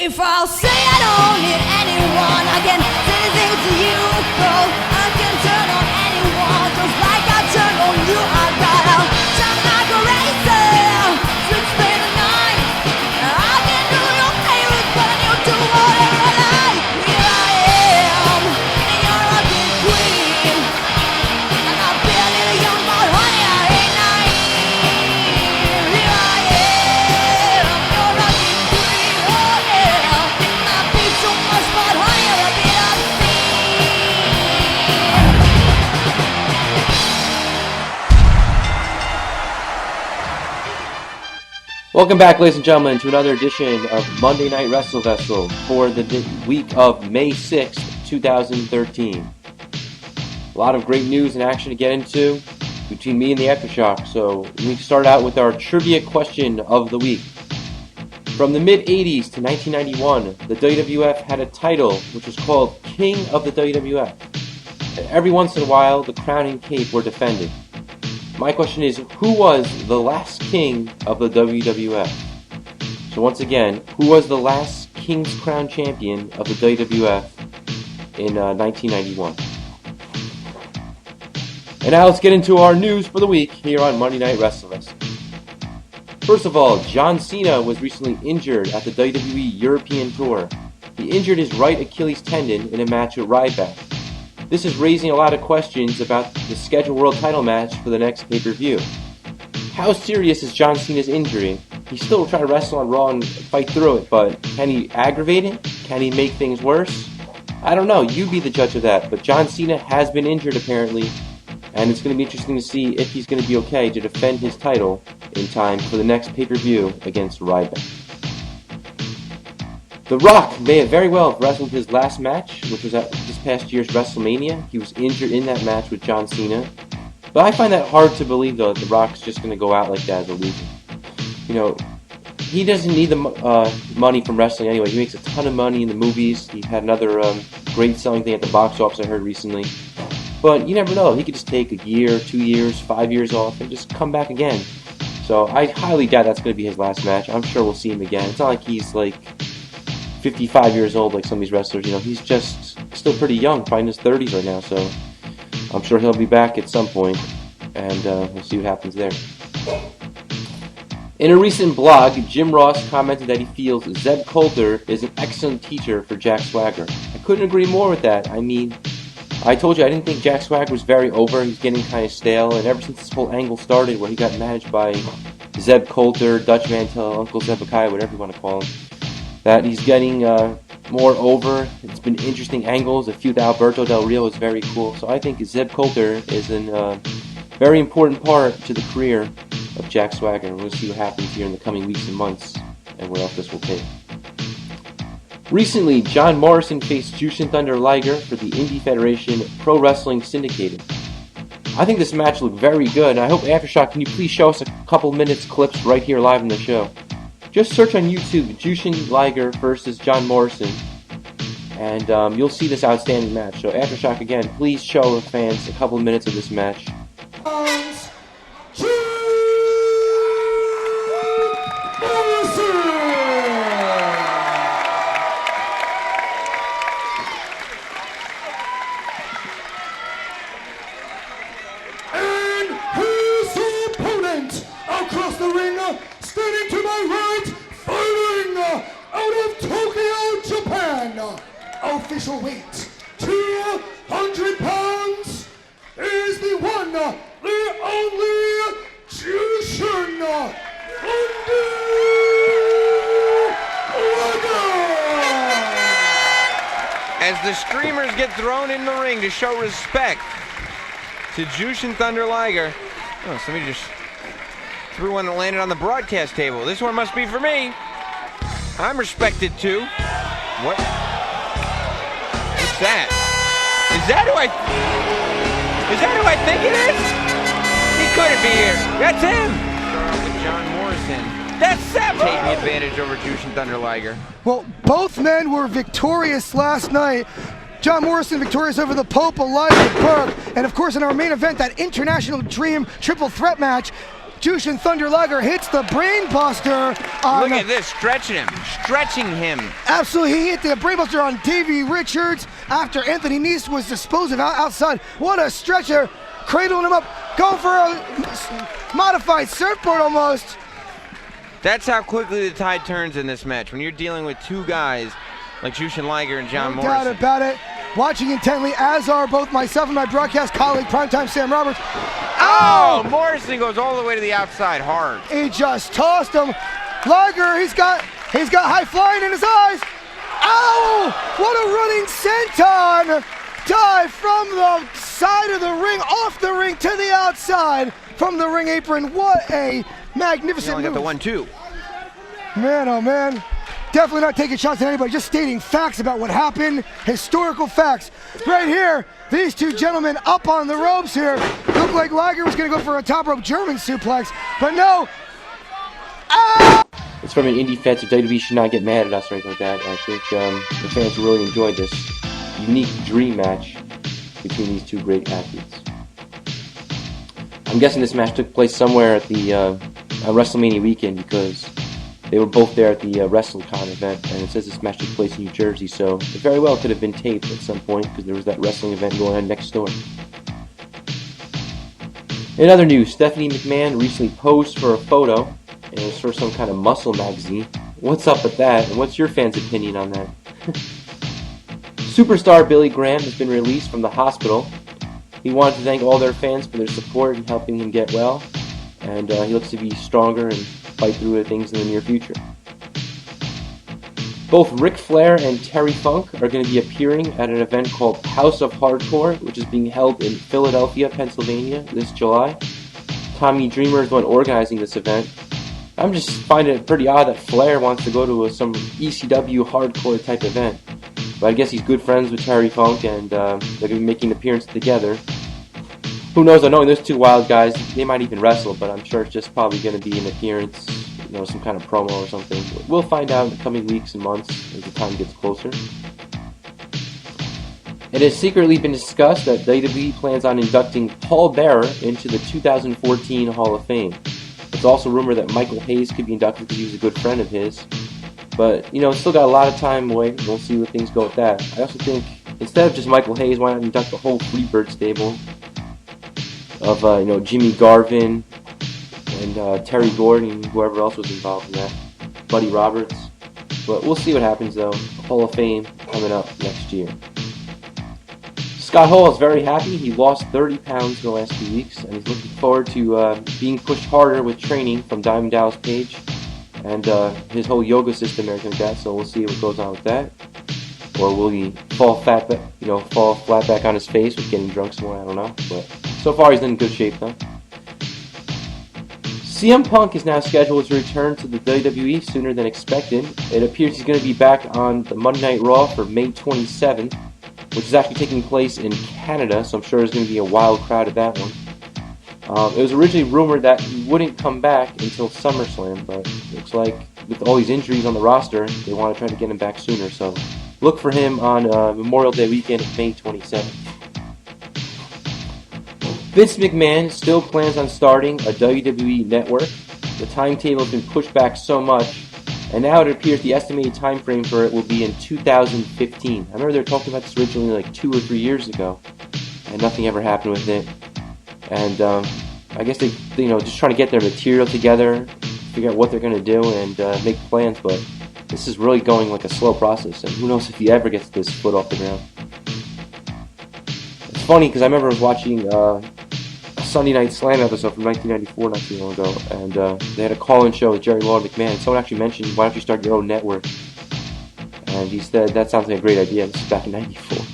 If I'll say I don't need anyone, I can say things to you, girl. I can turn on anyone, just like I turn on you. I gotta turn like a racer, switch play the night. I can do your favorite, but you do whatever I like. Here I am, and you're a good queen. And I'll be a little young, but honey, I ain't naive. Here I am, you're a good queen, oh yeah. I beat so much, but honey, you're a bit obscene. Welcome back, ladies and gentlemen, to another edition of Monday Night Wrestlevessel for the week of May 6th, 2013. A lot of great news and action to get into between me and the Aftershock, so we start out with our trivia question of the week. From the mid-80s to 1991, the WWF had a title which was called King of the WWF. And every once in a while, the crown and cape were defended. My question is, who was the last king of the WWF? So once again, who was the last King's Crown champion of the WWF in 1991? And now let's get into our news for the week here on Monday Night Wrestlevessel. First of all, John Cena was recently injured at the WWE European Tour. He injured his right Achilles tendon in a match with Ryback. This is raising a lot of questions about the scheduled world title match for the next pay-per-view. How serious is John Cena's injury? He still will try to wrestle on Raw and fight through it, but can he aggravate it? Can he make things worse? I don't know, you be the judge of that, but John Cena has been injured apparently, and it's going to be interesting to see if he's going to be okay to defend his title in time for the next pay-per-view against Ryback. The Rock may have very well wrestled his last match, which was at this past year's WrestleMania. He was injured in that match with John Cena. But I find that hard to believe, though, that The Rock's just going to go out like that as a loser. You know, he doesn't need the money from wrestling anyway. He makes a ton of money in the movies. He had another great selling thing at the box office I heard recently. But you never know. He could just take a year, 2 years, 5 years off and just come back again. So I highly doubt that's going to be his last match. I'm sure we'll see him again. It's not like he's like 55 years old like some of these wrestlers, you know, he's just still pretty young, probably in his 30s right now, so I'm sure he'll be back at some point, and we'll see what happens there. In a recent blog, Jim Ross commented that he feels Zeb Colter is an excellent teacher for Jack Swagger. I couldn't agree more with that. I mean, I told you I didn't think Jack Swagger was very over. He's getting kind of stale, and ever since this whole angle started where he got managed by Zeb Colter, Dutch Mantel, Uncle Zebekiah, whatever you want to call him, that he's getting more over. It's been interesting angles. A feud with Alberto Del Rio is very cool. So I think Zeb Colter is a very important part to the career of Jack Swagger. And we'll see what happens here in the coming weeks and months and where else this will take. Recently, John Morrison faced Juicin Thunder Liger for the Indie Federation Pro Wrestling Syndicated. I think this match looked very good. And I hope Aftershock, can you please show us a couple minutes clips right here live in the show? Just search on YouTube, Juicin Liger versus John Morrison, and you'll see this outstanding match. So Aftershock, again, please show the fans a couple of minutes of this match. And his opponent across the ring, standing to my right, fighting out of Tokyo, Japan. Official weight, 200 pounds, is the one, the only Juicin Thunder Liger. As the streamers get thrown in the ring to show respect to Juicin Thunder Liger. Oh, somebody just threw one that landed on the broadcast table. This one must be for me. I'm respected too. What? What's that? Is that who I think it is? He couldn't be here. That's him. Start off with John Morrison. That's Zeb taking advantage over Juicin Thunder Liger. Well, both men were victorious last night. John Morrison victorious over the Pope, Elijah Burke, and of course in our main event, that International Dream triple threat match, Juicin Thunder Liger hits the brainbuster on... Look at this, stretching him. Absolutely, he hit the brainbuster on Davey Richards after Anthony Nese was disposed of outside. What a stretcher, cradling him up, going for a modified surfboard almost. That's how quickly the tide turns in this match. When you're dealing with two guys like Juicin Liger and John Morrison. No doubt about it. Watching intently, as are both myself and my broadcast colleague, Primetime Sam Roberts. Oh! Morrison goes all the way to the outside hard. He just tossed him. Liger, he's got high flying in his eyes. Oh! What a running senton! Dive from the side of the ring, off the ring to the outside from the ring apron. What a magnificent He only move. got the 1-2. Man, oh man. Definitely not taking shots at anybody, just stating facts about what happened, historical facts. Right here, these two gentlemen up on the ropes here. Looked like Liger was going to go for a top rope German suplex, but no. Ah! It's from an indie fan, so WWE should not get mad at us or anything like that. I think the fans really enjoyed this unique dream match between these two great athletes. I'm guessing this match took place somewhere at the WrestleMania weekend because they were both there at the WrestleCon event, and it says this match took place in New Jersey, so it very well could have been taped at some point because there was that wrestling event going on next door. In other news, Stephanie McMahon recently posed for a photo, and it was for some kind of muscle magazine. What's up with that, and what's your fans' opinion on that? Superstar Billy Graham has been released from the hospital. He wanted to thank all their fans for their support in helping him get well, and he looks to be stronger and fight through things in the near future. Both Ric Flair and Terry Funk are going to be appearing at an event called House of Hardcore, which is being held in Philadelphia, Pennsylvania this July. Tommy Dreamer is the one organizing this event. I'm just finding it pretty odd that Flair wants to go to some ECW hardcore type event. But I guess he's good friends with Terry Funk, and they're going to be making an appearance together. Who knows, knowing those two wild guys, they might even wrestle, but I'm sure it's just probably going to be an appearance, some kind of promo or something. We'll find out in the coming weeks and months as the time gets closer. It has secretly been discussed that WWE plans on inducting Paul Bearer into the 2014 Hall of Fame. It's also rumored that Michael Hayes could be inducted because he was a good friend of his. But, it's still got a lot of time away. We'll see where things go with that. I also think, instead of just Michael Hayes, why not induct the whole Freebird stable of, Jimmy Garvin and Terry Gordon and whoever else was involved in that. Buddy Roberts. But we'll see what happens, though. Hall of Fame coming up next year. Scott Hall is very happy. He lost 30 pounds in the last few weeks, and he's looking forward to being pushed harder with training from Diamond Dallas Page and his whole yoga system and everything like that. So we'll see what goes on with that. Or will he fall flat back on his face with getting drunk some more? I don't know. But so far he's in good shape, though. CM Punk is now scheduled to return to the WWE sooner than expected. It appears he's going to be back on the Monday Night Raw for May 27th, which is actually taking place in Canada, so I'm sure there's going to be a wild crowd at that one. It was originally rumored that he wouldn't come back until SummerSlam, but it looks like with all these injuries on the roster, they want to try to get him back sooner, so look for him on Memorial Day weekend of May 27th. Vince McMahon still plans on starting a WWE Network. The timetable has been pushed back so much, and now it appears the estimated time frame for it will be in 2015. I remember they were talking about this originally like 2 or 3 years ago, and nothing ever happened with it. And I guess they just trying to get their material together, figure out what they're going to do, and make plans. But this is really going like a slow process, and who knows if he ever gets this foot off the ground. It's funny because I remember I was watching a Sunday Night Slam episode from 1994 not too long ago, and they had a call-in show with Jerry Lawler McMahon. Someone actually mentioned, why don't you start your own network? And he said, that sounds like a great idea. This is back in 94.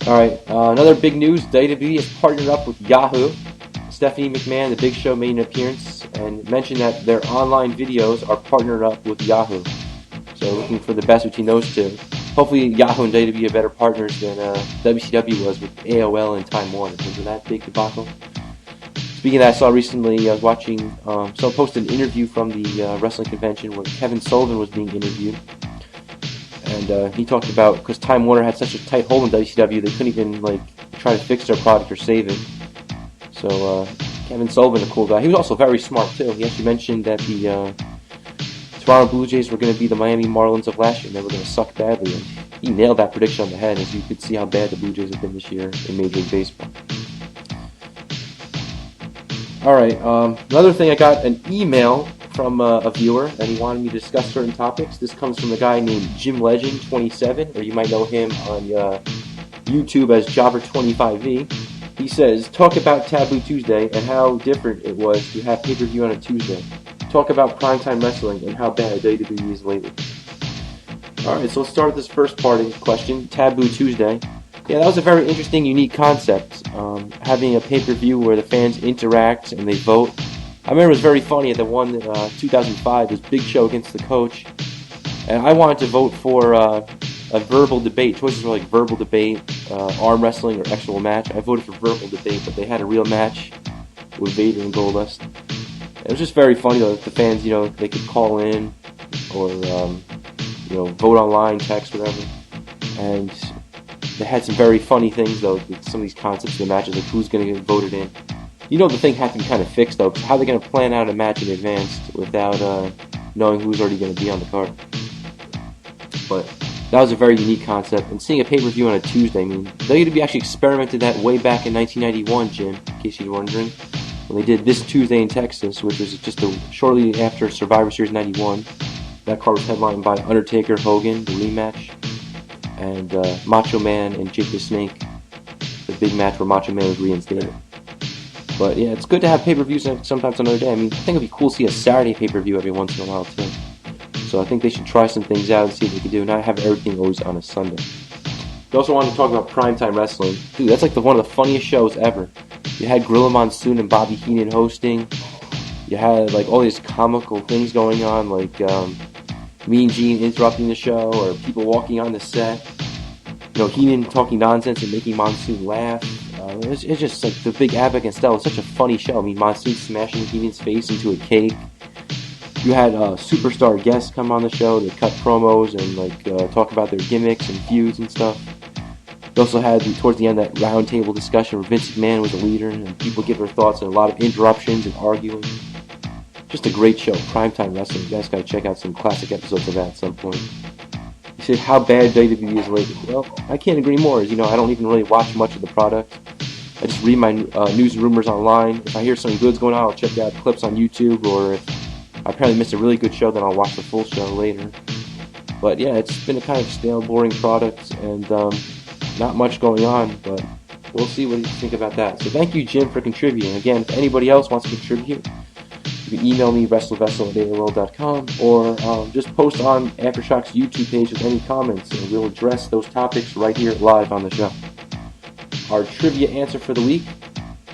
Alright, another big news, WWE has partnered up with Yahoo. Stephanie McMahon, the Big Show, made an appearance and mentioned that their online videos are partnered up with Yahoo. So looking for the best between those two. Hopefully Yahoo and WWE are better partners than WCW was with AOL and Time Warner. Remember that big debacle? Speaking of that, I saw recently, I was watching, someone posted an interview from the wrestling convention where Kevin Sullivan was being interviewed. And he talked about, because Time Warner had such a tight hold in WCW, they couldn't even try to fix their product or save it. So Kevin Sullivan, a cool guy. He was also very smart, too. He actually mentioned that the Toronto Blue Jays were going to be the Miami Marlins of last year, and they were going to suck badly. And he nailed that prediction on the head, as you could see how bad the Blue Jays have been this year in Major League Baseball. Alright, another thing, I got an email from a viewer that he wanted me to discuss certain topics. This comes from a guy named Jim Legend 27, or you might know him on YouTube as Jobber25V. He says, talk about Taboo Tuesday and how different it was to have pay-per-view on a Tuesday. Talk about primetime wrestling and how bad WWE is lately. Alright, so let's start with this first part of the question, Taboo Tuesday. Yeah, that was a very interesting, unique concept. Having a pay-per-view where the fans interact and they vote. I remember it was very funny at the one in 2005, was Big Show against the Coach. And I wanted to vote for a verbal debate. Choices were like verbal debate, arm wrestling, or actual match. I voted for verbal debate, but they had a real match with Vader and Goldust. It was just very funny though. The fans, they could call in or vote online, text, whatever. And they had some very funny things though with some of these concepts of the matches, like who's going to get voted in. The thing had to be kind of fixed though, because how are they going to plan out a match in advance without knowing who's already going to be on the card? But that was a very unique concept. And seeing a pay-per-view on a Tuesday, WWE actually experimented that way back in 1991, Jim, in case you're wondering. When they did This Tuesday in Texas, which was just shortly after Survivor Series 91. That card was headlined by Undertaker, Hogan, the rematch, and Macho Man and Jake the Snake, the big match where Macho Man was reinstated. But yeah, it's good to have pay-per-views sometimes another day. I think it'd be cool to see a Saturday pay-per-view every once in a while too. So I think they should try some things out and see what they can do, not have everything always on a Sunday. We also wanted to talk about primetime wrestling. Dude, that's like one of the funniest shows ever. You had Gorilla Monsoon and Bobby Heenan hosting. You had like all these comical things going on, like Mean Gene interrupting the show, or people walking on the set. Heenan talking nonsense and making Monsoon laugh. It's just like the big Abbott and Costello. It's such a funny show. Monsoon smashing Heenan's face into a cake. You had superstar guests come on the show. They cut promos and talk about their gimmicks and feuds and stuff. You also had towards the end that round table discussion where Vince McMahon was the leader and people give their thoughts and a lot of interruptions and arguing. Just a great show, primetime wrestling. You guys gotta check out some classic episodes of that at some point. You said how bad WWE is lately. Well, I can't agree more. As I don't even really watch much of the product. I just read my news and rumors online. If I hear something good's going on, I'll check out clips on YouTube, or if I apparently missed a really good show, then I'll watch the full show later. But yeah, it's been a kind of stale, boring product, and not much going on, but we'll see what you think about that. So thank you, Jim, for contributing. Again, if anybody else wants to contribute, you can email me, Wrestlevessel@AOL.com, or just post on Aftershock's YouTube page with any comments, and we'll address those topics right here live on the show. Our trivia answer for the week,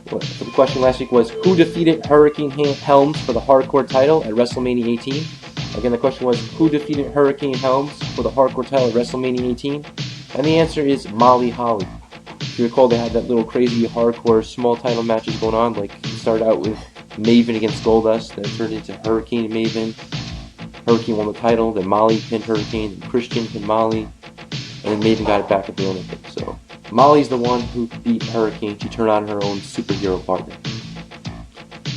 for the question last week, was who defeated Hurricane Helms for the Hardcore title at WrestleMania 18? Again, the question was who defeated Hurricane Helms for the Hardcore title at WrestleMania 18? And the answer is Molly Holly. If you recall, they had that little crazy hardcore small title matches going on. Like, it started out with Maven against Goldust, then it turned into Hurricane and Maven. Hurricane won the title, then Molly pinned Hurricane, then Christian pinned Molly, and then Maven got it back at the Olympics. So Molly's the one who beat Hurricane. She turned on her own superhero partner.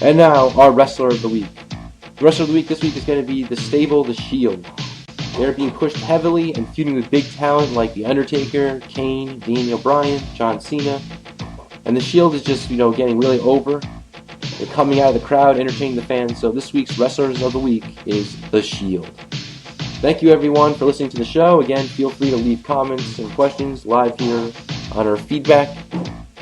And now, our Wrestler of the Week. The Wrestler of the Week this week is going to be the stable, The Shield. They're being pushed heavily and feuding with big talent like The Undertaker, Kane, Daniel Bryan, John Cena. And The Shield is just, getting really over. They're coming out of the crowd, entertaining the fans. So this week's Wrestlers of the Week is The Shield. Thank you, everyone, for listening to the show. Again, feel free to leave comments and questions live here on our feedback.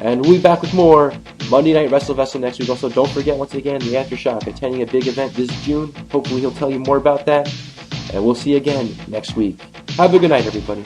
And we'll be back with more Monday Night Wrestlevessel next week. Also, don't forget, once again, the Aftershock attending a big event this June. Hopefully he'll tell you more about that. And we'll see you again next week. Have a good night, everybody.